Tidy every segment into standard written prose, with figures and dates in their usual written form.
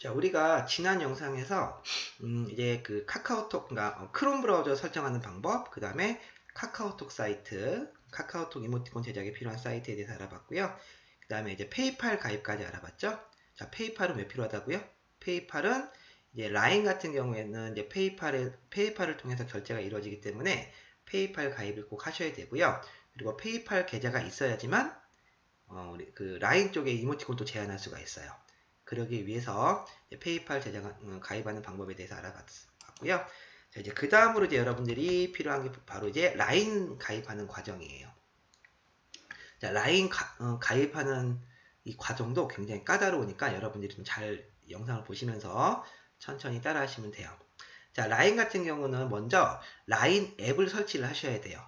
자, 우리가 지난 영상에서 이제 그 카카오톡, 그러니까 크롬 브라우저 설정하는 방법, 그 다음에 카카오톡 사이트, 카카오톡 이모티콘 제작에 필요한 사이트에 대해서 알아봤고요. 그 다음에 이제 페이팔 가입까지 알아봤죠. 자, 페이팔은 왜 필요하다고요? 페이팔은 이제 라인 같은 경우에는 이제 페이팔을 통해서 결제가 이루어지기 때문에 페이팔 가입을 꼭 하셔야 되고요. 그리고 페이팔 계좌가 있어야지만 우리 그 라인 쪽에 이모티콘도 제한할 수가 있어요. 그러기 위해서 페이팔 가입하는 방법에 대해서 알아봤고요. 자, 이제 그 다음으로 이제 여러분들이 필요한 게 바로 이제 라인 가입하는 과정이에요. 자, 라인 가입하는 이 과정도 굉장히 까다로우니까 여러분들이 좀 잘 영상을 보시면서 천천히 따라 하시면 돼요. 자, 라인 같은 경우는 먼저 라인 앱을 설치를 하셔야 돼요.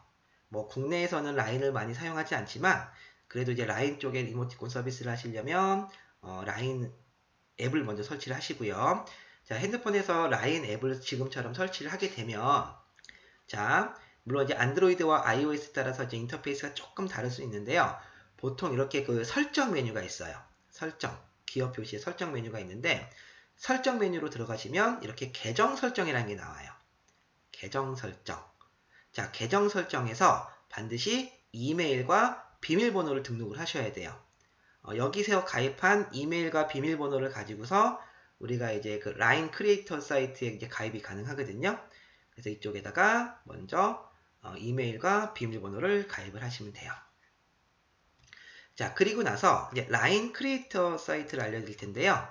뭐 국내에서는 라인을 많이 사용하지 않지만 그래도 이제 라인 쪽에 이모티콘 서비스를 하시려면 라인 앱을 먼저 설치를 하시고요. 자, 핸드폰에서 라인 앱을 지금처럼 설치를 하게 되면, 자, 물론 이제 안드로이드와 iOS에 따라서 이제 인터페이스가 조금 다를 수 있는데요. 보통 이렇게 그 설정 메뉴가 있어요. 설정, 기업 표시에 설정 메뉴가 있는데, 설정 메뉴로 들어가시면 이렇게 계정 설정이라는 게 나와요. 계정 설정. 자, 계정 설정에서 반드시 이메일과 비밀번호를 등록을 하셔야 돼요. 여기서 가입한 이메일과 비밀번호를 가지고서 우리가 이제 그 라인 크리에이터 사이트에 이제 가입이 가능하거든요. 그래서 이쪽에다가 먼저 이메일과 비밀번호를 가입을 하시면 돼요. 자, 그리고 나서 이제 라인 크리에이터 사이트를 알려드릴 텐데요.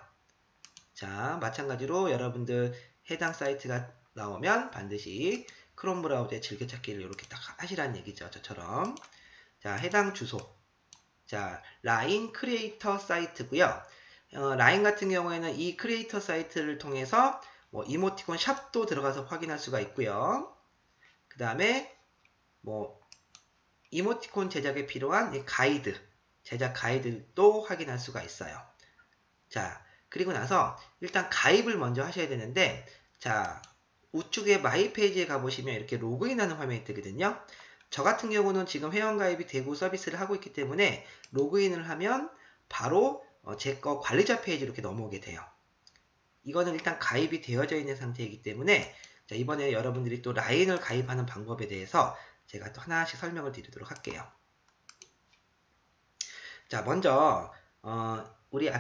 자, 마찬가지로 여러분들 해당 사이트가 나오면 반드시 크롬 브라우저의 즐겨찾기를 이렇게 딱 하시라는 얘기죠. 저처럼. 자, 해당 주소. 자, 라인 크리에이터 사이트고요. 라인 같은 경우에는 이 크리에이터 사이트를 통해서 뭐 이모티콘 샵도 들어가서 확인할 수가 있고요. 그 다음에 뭐 이모티콘 제작에 필요한 이 가이드, 제작 가이드도 확인할 수가 있어요. 자, 그리고 나서 일단 가입을 먼저 하셔야 되는데, 자, 우측에 마이 페이지에 가보시면 이렇게 로그인하는 화면이 뜨거든요. 저 같은 경우는 지금 회원가입이 되고 서비스를 하고 있기 때문에 로그인을 하면 바로 제 거 관리자 페이지로 이렇게 넘어오게 돼요. 이거는 일단 가입이 되어져 있는 상태이기 때문에 자, 이번에 여러분들이 또 라인을 가입하는 방법에 대해서 제가 또 하나씩 설명을 드리도록 할게요. 자, 먼저 우리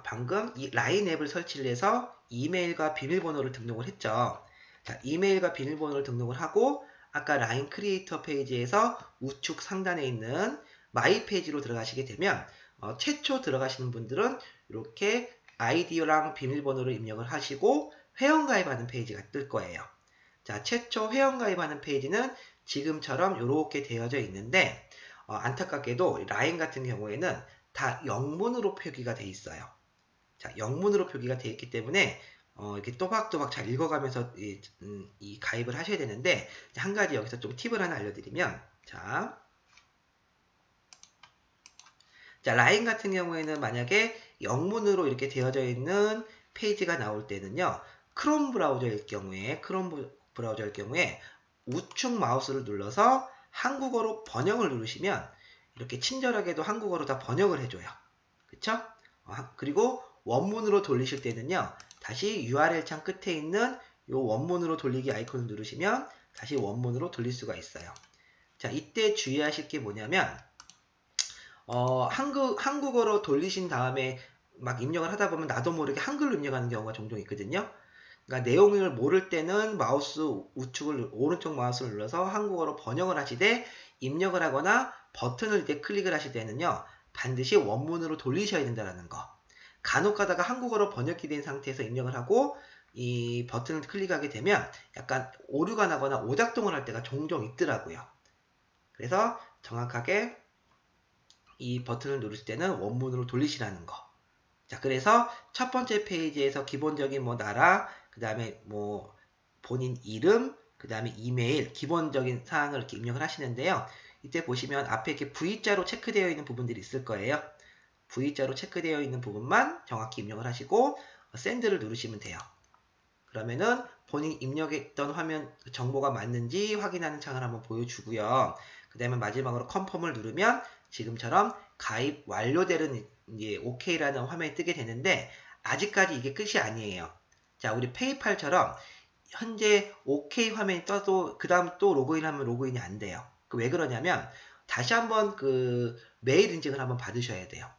방금 이 라인 앱을 설치를 해서 이메일과 비밀번호를 등록을 했죠. 자, 이메일과 비밀번호를 등록을 하고 아까 라인 크리에이터 페이지에서 우측 상단에 있는 마이 페이지로 들어가시게 되면 최초 들어가시는 분들은 이렇게 아이디랑 비밀번호를 입력을 하시고 회원가입하는 페이지가 뜰 거예요. 자, 최초 회원가입하는 페이지는 지금처럼 이렇게 되어져 있는데 안타깝게도 라인 같은 경우에는 다 영문으로 표기가 돼 있어요. 자, 영문으로 표기가 되어 있기 때문에 이렇게 또박또박 잘 읽어가면서 이 가입을 하셔야 되는데 한 가지 여기서 좀 팁을 하나 알려드리면 자, 라인 같은 경우에는 만약에 영문으로 이렇게 되어져 있는 페이지가 나올 때는요. 크롬 브라우저일 경우에 우측 마우스를 눌러서 한국어로 번역을 누르시면 이렇게 친절하게도 한국어로 다 번역을 해줘요. 그쵸? 그리고 원문으로 돌리실 때는요. 다시 URL 창 끝에 있는 이 원문으로 돌리기 아이콘을 누르시면 다시 원문으로 돌릴 수가 있어요. 자, 이때 주의하실 게 뭐냐면 한국어로 돌리신 다음에 막 입력을 하다 보면 나도 모르게 한글로 입력하는 경우가 종종 있거든요. 그러니까 내용을 모를 때는 오른쪽 마우스를 눌러서 한국어로 번역을 하시되 입력을 하거나 버튼을 이제 클릭을 하실 때는요. 반드시 원문으로 돌리셔야 된다는 거. 간혹 가다가 한국어로 번역이 된 상태에서 입력을 하고 이 버튼을 클릭하게 되면 약간 오류가 나거나 오작동을 할 때가 종종 있더라고요. 그래서 정확하게 이 버튼을 누르실 때는 원문으로 돌리시라는 거. 자, 그래서 첫 번째 페이지에서 기본적인 뭐 나라, 그 다음에 뭐 본인 이름, 그 다음에 이메일, 기본적인 사항을 이렇게 입력을 하시는데요. 이때 보시면 앞에 이렇게 V자로 체크되어 있는 부분들이 있을 거예요. V자로 체크되어 있는 부분만 정확히 입력을 하시고 샌드를 누르시면 돼요. 그러면은 본인이 입력했던 화면 정보가 맞는지 확인하는 창을 한번 보여주고요. 그 다음에 마지막으로 컨펌을 누르면 지금처럼 가입 완료되는 이제 OK라는 화면이 뜨게 되는데 아직까지 이게 끝이 아니에요. 자, 우리 페이팔처럼 현재 OK 화면이 떠도 그 다음 또 로그인하면 로그인이 안 돼요. 왜 그러냐면 다시 한번 그 메일 인증을 한번 받으셔야 돼요.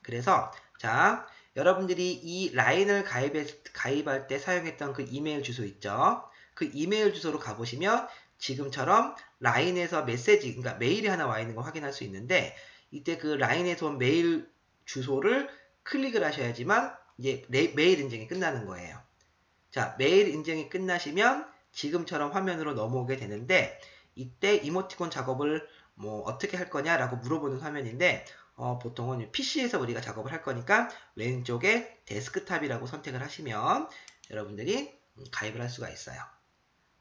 그래서 자, 여러분들이 이 라인을 가입할 때 사용했던 그 이메일 주소 있죠? 그 이메일 주소로 가보시면 지금처럼 라인에서 메시지, 그러니까 메일이 하나 와 있는 거 확인할 수 있는데 이때 그 라인에서 온 메일 주소를 클릭을 하셔야지만 이제 메일 인증이 끝나는 거예요. 자, 메일 인증이 끝나시면 지금처럼 화면으로 넘어오게 되는데 이때 이모티콘 작업을 뭐 어떻게 할 거냐라고 물어보는 화면인데 보통은 PC에서 우리가 작업을 할 거니까 왼쪽에 데스크탑이라고 선택을 하시면 여러분들이 가입을 할 수가 있어요.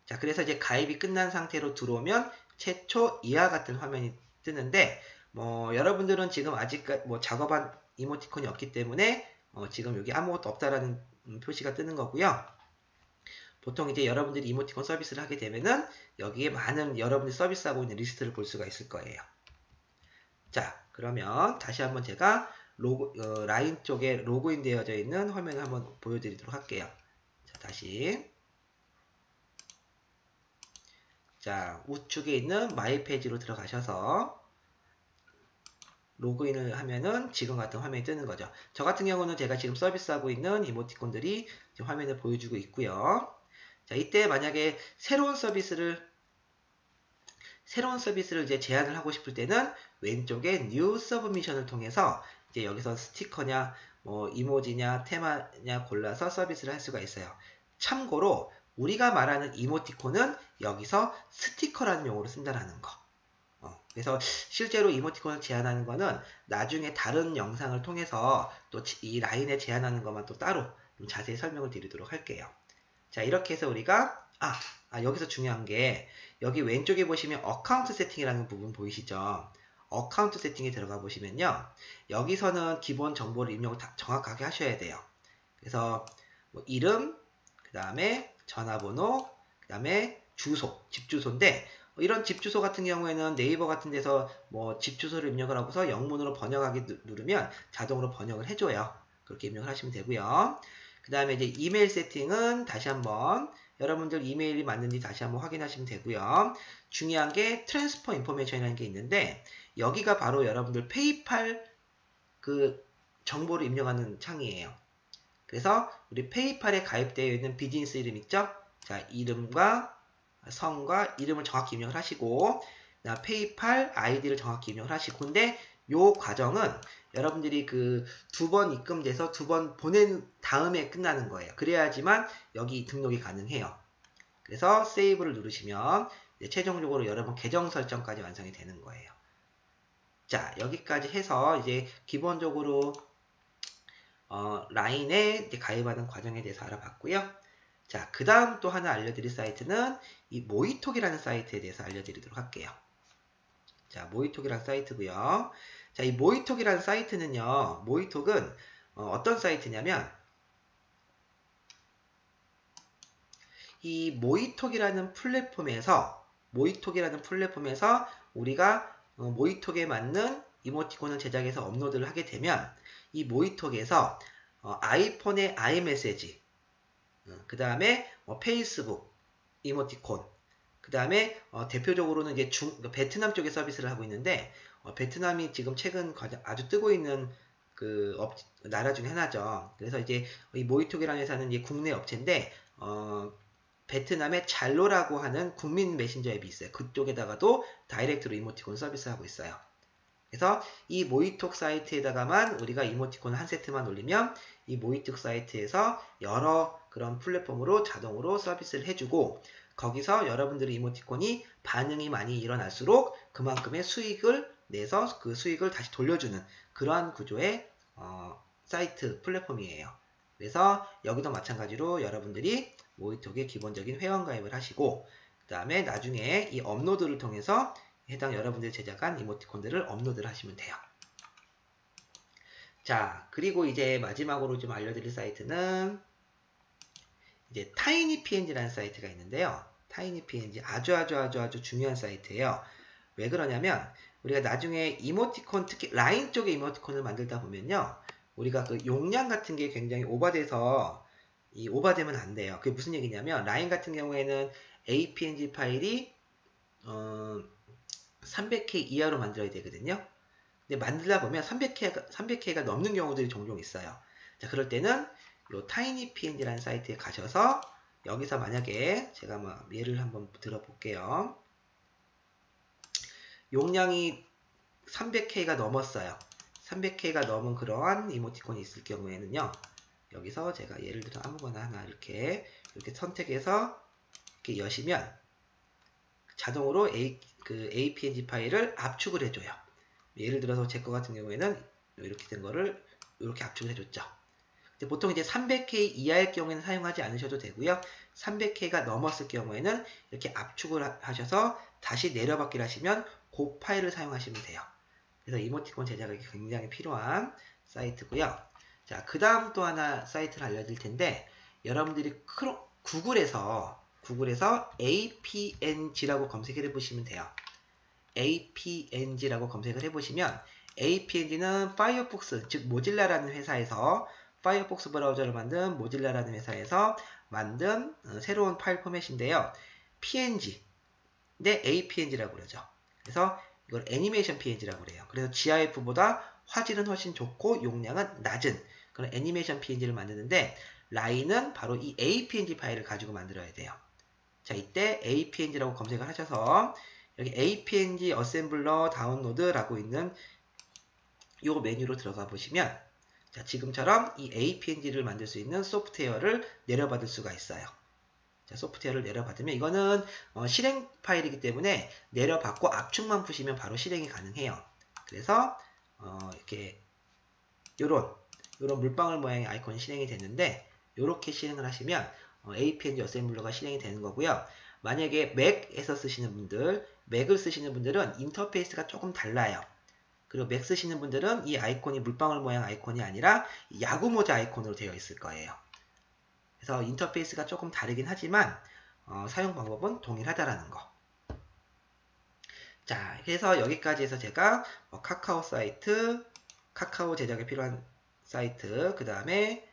자, 그래서 이제 가입이 끝난 상태로 들어오면 최초 이와 같은 화면이 뜨는데 여러분들은 지금 아직 작업한 이모티콘이 없기 때문에 지금 여기 아무것도 없다라는 표시가 뜨는 거고요. 보통 이제 여러분들이 이모티콘 서비스를 하게 되면은 여기에 많은 여러분들이 서비스하고 있는 리스트를 볼 수가 있을 거예요. 자, 그러면 다시 한번 제가 라인 쪽에 로그인 되어져 있는 화면을 한번 보여드리도록 할게요. 자, 다시. 자, 우측에 있는 마이 페이지로 들어가셔서 로그인을 하면은 지금 같은 화면이 뜨는 거죠. 저 같은 경우는 제가 지금 서비스하고 있는 이모티콘들이 지금 화면을 보여주고 있고요. 자, 이때 만약에 새로운 서비스를 이제 제안을 하고 싶을 때는 왼쪽에 New Submission을 통해서 이제 여기서 스티커냐, 이모지냐, 테마냐 골라서 서비스를 할 수가 있어요. 참고로 우리가 말하는 이모티콘은 여기서 스티커라는 용어로 쓴다라는 거. 그래서 실제로 이모티콘을 제안하는 거는 나중에 다른 영상을 통해서 또 이 라인에 제안하는 것만 또 따로 좀 자세히 설명을 드리도록 할게요. 자, 이렇게 해서 우리가 여기서 중요한 게 여기 왼쪽에 보시면 어카운트 세팅이라는 부분 보이시죠? 어카운트 세팅에 들어가 보시면요. 여기서는 기본 정보를 입력을 다 정확하게 하셔야 돼요. 그래서 이름, 그 다음에 전화번호, 그 다음에 주소, 집 주소인데 이런 집 주소 같은 경우에는 네이버 같은 데서 집 주소를 입력을 하고서 영문으로 번역하기 누르면 자동으로 번역을 해줘요. 그렇게 입력을 하시면 되고요. 그 다음에 이제 이메일 세팅은 다시 한번 여러분들 이메일이 맞는지 다시 한번 확인하시면 되고요. 중요한 게 트랜스퍼 인포메이션이라는 게 있는데 여기가 바로 여러분들 페이팔 그 정보를 입력하는 창이에요. 그래서 우리 페이팔에 가입되어 있는 비즈니스 이름 있죠? 자, 이름과 성과 이름을 정확히 입력을 하시고 페이팔 아이디를 정확히 입력을 하시고 근데 요 과정은 여러분들이 그 2번 입금돼서 2번 보낸 다음에 끝나는 거예요. 그래야지만 여기 등록이 가능해요. 그래서 세이브를 누르시면 이제 최종적으로 여러분 계정 설정까지 완성이 되는 거예요. 자, 여기까지 해서 이제 기본적으로 라인에 이제 가입하는 과정에 대해서 알아봤고요. 자, 그 다음 또 하나 알려드릴 사이트는 이 모이톡이라는 사이트에 대해서 알려드리도록 할게요. 자, 모이톡이라는 사이트고요. 자, 이 모이톡이라는 사이트는요. 모이톡은 어떤 사이트냐면 이 모이톡이라는 플랫폼에서 우리가 모이톡에 맞는 이모티콘을 제작해서 업로드를 하게 되면 이 모이톡에서 아이폰의 아이메시지 그 다음에 페이스북 이모티콘 그 다음에 대표적으로는 이제 베트남 쪽에 서비스를 하고 있는데 베트남이 지금 최근 아주 뜨고 있는 그 나라 중에 하나죠. 그래서 이제 이 모이톡이라는 회사는 이제 국내 업체인데 베트남의 잘로라고 하는 국민 메신저 앱이 있어요. 그쪽에다가도 다이렉트로 이모티콘 서비스하고 있어요. 그래서 이 모이톡 사이트에다가만 우리가 이모티콘 한 세트만 올리면 이 모이톡 사이트에서 여러 그런 플랫폼으로 자동으로 서비스를 해주고 거기서 여러분들의 이모티콘이 반응이 많이 일어날수록 그만큼의 수익을 내서 그 수익을 다시 돌려주는 그러한 구조의 사이트 플랫폼이에요. 그래서 여기도 마찬가지로 여러분들이 모이톡에 기본적인 회원가입을 하시고 그 다음에 나중에 이 업로드를 통해서 해당 여러분들이 제작한 이모티콘들을 업로드를 하시면 돼요. 자, 그리고 이제 마지막으로 좀 알려드릴 사이트는 이제 타이니PNG라는 사이트가 있는데요. 타이니PNG 아주 중요한 사이트예요. 왜 그러냐면 우리가 나중에 이모티콘, 특히 라인 쪽에 이모티콘을 만들다 보면요, 우리가 그 용량 같은 게 굉장히 오버돼서 오버되면 안 돼요. 그게 무슨 얘기냐면 라인 같은 경우에는 APNG 파일이 300K 이하로 만들어야 되거든요. 근데 만들다 보면 300K가 넘는 경우들이 종종 있어요. 자, 그럴 때는 요 tinypng라는 사이트에 가셔서 여기서 만약에 제가 뭐 예를 한번 들어볼게요. 용량이 300K가 넘었어요. 300K가 넘은 그러한 이모티콘이 있을 경우에는요. 여기서 제가 예를 들어 아무거나 하나 이렇게 선택해서 이렇게 여시면 자동으로 APNG 파일을 압축을 해줘요. 예를 들어서 제 거 같은 경우에는 이렇게 된 거를 이렇게 압축을 해줬죠. 보통 이제 300K 이하일 경우에는 사용하지 않으셔도 되고요. 300K가 넘었을 경우에는 이렇게 압축을 하셔서 다시 내려받기를 하시면 그 파일을 사용하시면 돼요. 그래서 이모티콘 제작이 굉장히 필요한 사이트고요. 자, 그 다음 또 하나 사이트를 알려드릴 텐데 여러분들이 구글에서 APNG라고 검색을 해보시면 돼요. APNG라고 검색을 해보시면 APNG는 파이어폭스, 즉 모질라라는 회사에서 파이어폭스 브라우저를 만든 모질라라는 회사에서 만든 새로운 파일 포맷인데요. PNG, 네, APNG라고 그러죠. 그래서 이걸 애니메이션 PNG라고 그래요. 그래서 GIF보다 화질은 훨씬 좋고 용량은 낮은 그런 애니메이션 PNG를 만드는데 라인은 바로 이 APNG 파일을 가지고 만들어야 돼요. 자, 이때 APNG라고 검색을 하셔서 여기 APNG 어셈블러 다운로드라고 있는 이 메뉴로 들어가 보시면 자, 지금처럼 이 APNG를 만들 수 있는 소프트웨어를 내려받을 수가 있어요. 자, 소프트웨어를 내려받으면 이거는 실행 파일이기 때문에 내려받고 압축만 푸시면 바로 실행이 가능해요. 그래서 이렇게 요런 물방울 모양의 아이콘이 실행이 되는데 이렇게 실행을 하시면 APNG 어셈블러가 실행이 되는 거고요. 만약에 맥에서 쓰시는 분들, 맥을 쓰시는 분들은 인터페이스가 조금 달라요. 그리고 맥 쓰시는 분들은 이 아이콘이 물방울 모양 아이콘이 아니라 야구 모자 아이콘으로 되어 있을 거예요. 그래서 인터페이스가 조금 다르긴 하지만 사용 방법은 동일하다라는 거. 자, 그래서 여기까지 해서 제가 카카오 사이트, 카카오 제작에 필요한 사이트, 그 다음에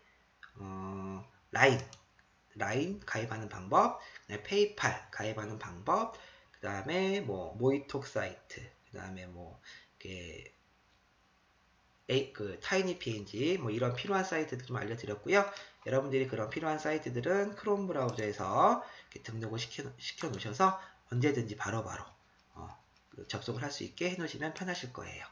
라인 가입하는 방법, 페이팔 가입하는 방법, 그 다음에 모이톡 사이트, 그 다음에 타이니png 이런 필요한 사이트들 좀 알려드렸고요. 여러분들이 그런 필요한 사이트들은 크롬 브라우저에서 등록을 시켜 놓으셔서 언제든지 바로바로 접속을 할 수 있게 해 놓으시면 편하실 거예요.